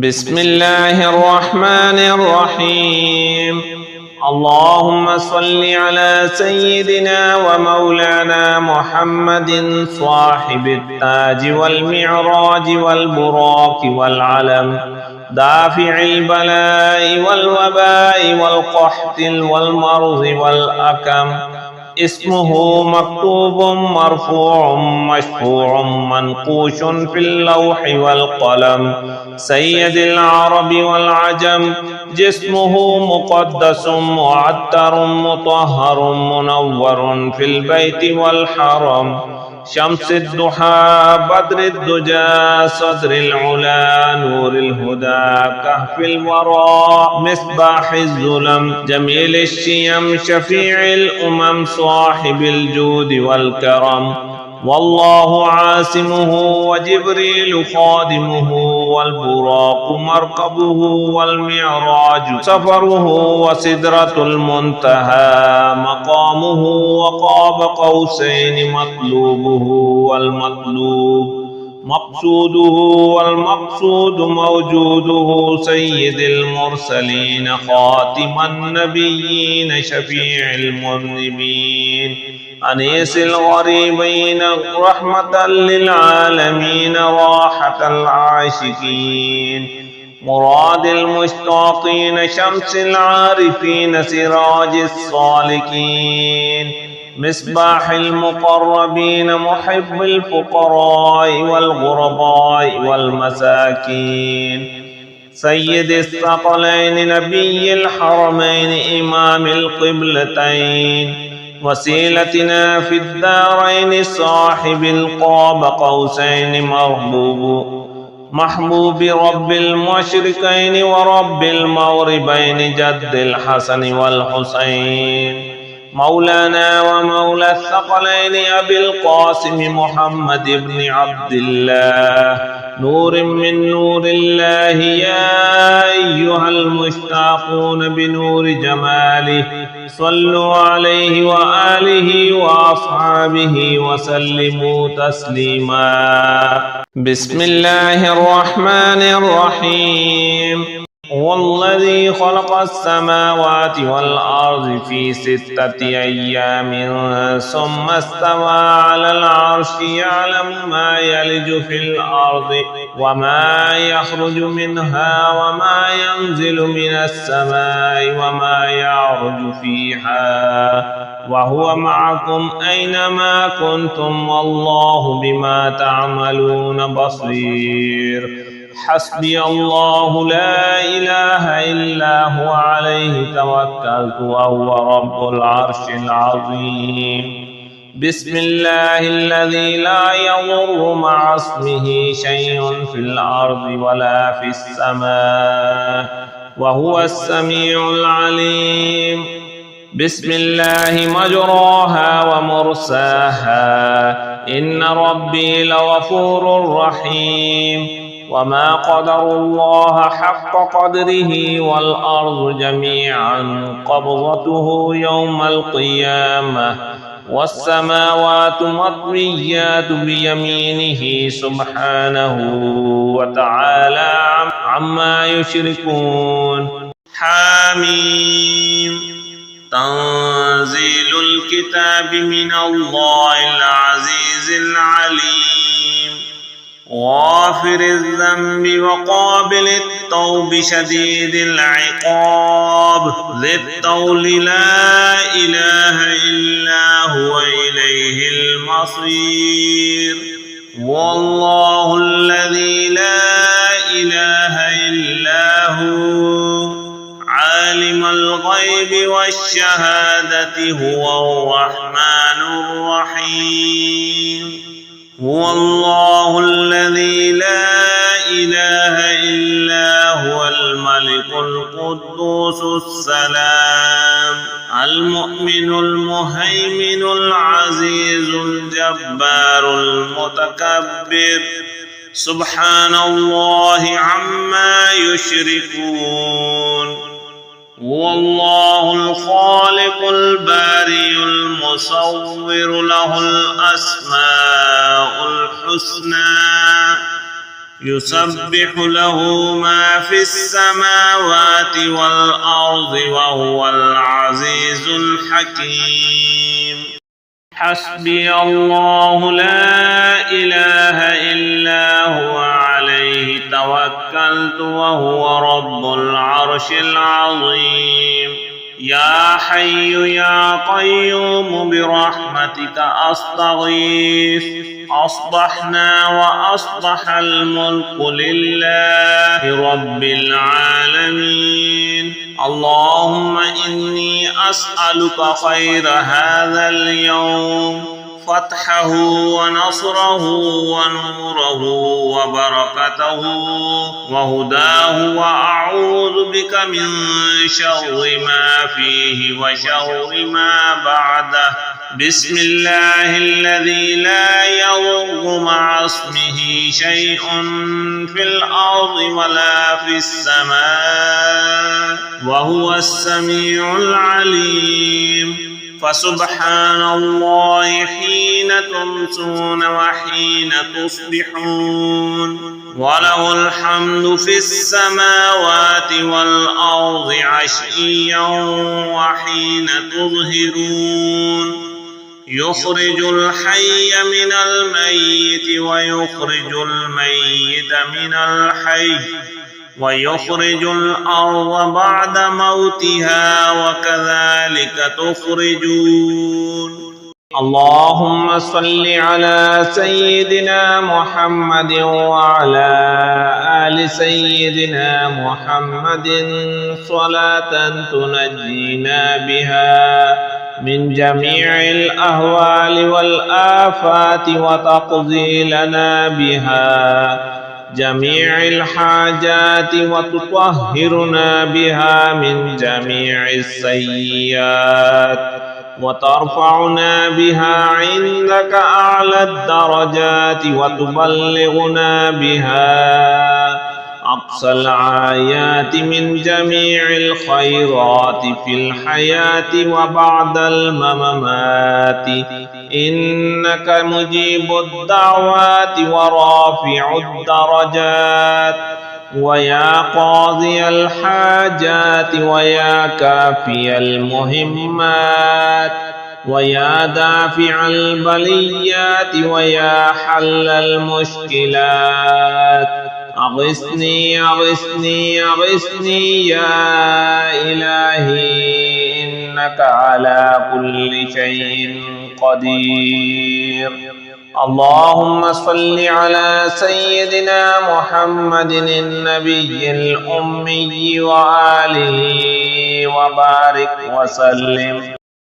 بسم الله الرحمن الرحيم. اللهم صل على سيدنا ومولانا محمد صاحب التاج والمعراج والبراق والعلم، دافع البلاء والوباء والقحط والمرض والأكم. اسمه مكتوب مرفوع مشفوع منقوش في اللوح والقلم، سيد العرب والعجم. جسمه مقدس معطر مطهر منور في البيت والحرم، شمس الضحى بدر الدجى صدر العلا نور الهدى كهف الورى مصباح الظلم، جميل الشيم شفيع الأمم صاحب الجود والكرم. والله عاصمه وجبريل خادمه، والبراق مركبه والمعراج سفره، وسدرة المنتهى مقامه، وقاب قوسين مطلوبه والمطلوب مقصوده، والمقصود موجوده. سيد المرسلين خاتم النبيين شفيع المذنبين، أنيس الغريبين رحمة للعالمين راحة العاشقين، مراد المشتاقين شمس العارفين سراج الصالكين، مصباح المقربين محب الفقراء والغرباء والمساكين، سيد الثقلين نبي الحرمين إمام القبلتين، وسيلتنا في الدارين صاحب القاب قوسين محبوب رب المشرقين ورب المغربين جد الحسن والحسين، مولانا ومولى الثقلين أبي القاسم محمد بن عبد الله، نور من نور الله. يا أيها المشتاقون بنور جماله صلوا عليه وآله وأصحابه وسلموا تسليما. بسم الله الرحمن الرحيم. هو الذي خلق السماوات والأرض في 6 أيام ثم استوى على العرش، يعلم ما يلج في الأرض وما يخرج منها وما ينزل من السماء وما يعرج فيها، وهو معكم أينما كنتم والله بما تعملون بصير. حسبي الله لا إله إلا هو عليه توكلت وهو رب العرش العظيم. بسم الله الذي لا يضر مع اسمه شيء في الأرض ولا في السماء وهو السميع العليم. بسم الله مجراها ومرساها، إن ربي لغفور رحيم. وما قدر الله حق قدره والأرض جميعا قبضته يوم القيامة، والسماوات مطويات بيمينه سبحانه وتعالى عما يشركون. حاميم. تنزيل الكتاب من الله العزيز العليم، غافر الذنب وقابل التوب شديد العقاب، ذي الطول لا إله إلا هو إليه المصير. والله الذي لا إله إلا هو عالم الغيب والشهادة هو الرحمن الرحيم. هو الله الذي لا إله إلا هو الملك القدوس السلام المؤمن المهيمن العزيز الجبار المتكبر، سبحان الله عما يشركون. هو الله الخالق البارئ المصور، له الأسماء الحسنى، يسبح له ما في السماوات والأرض وهو العزيز الحكيم. حسبي الله لا إله إلا هو عليه توكلت وهو رب العرش العظيم. يا حي يا قيوم برحمتك أستغيث. أصبحنا وأصبح الملك لله رب العالمين. اللهم إني أسألك خير هذا اليوم، فتحه ونصره ونوره وبركته وهداه، وأعوذ بك من شر ما فيه وشر ما بعده. بسم الله الذي لا يضر مع اسمه شيء في الأرض ولا في السماء وهو السميع العليم. فسبحان الله حين تمسون وحين تصبحون، وله الحمد في السماوات والأرض عشيا وحين تظهرون. يخرج الحي من الميت ويخرج الميت من الحي ويخرج الأرض بعد موتها وكذلك تخرجون. اللهم صل على سيدنا محمد وعلى آل سيدنا محمد صلاة تنجينا بها من جميع الأهوال والآفات وتقضي لنا بها جميع الحاجات وتطهرنا بها من جميع السيئات وترفعنا بها عندك أعلى الدرجات وتبلغنا بها أقصى الآيات من جميع الخيرات في الحياة وبعد الممات، إنك مجيب الدعوات ورافع الدرجات، ويا قاضي الحاجات ويا كافي المهمات ويا دافع البليات ويا حل المشكلات. أغثني أغثني أغثني يا إلهي، إنك على كل شيء قدير. اللهم صل على سيدنا محمد النبي الأمي وآله وبارك وسلم.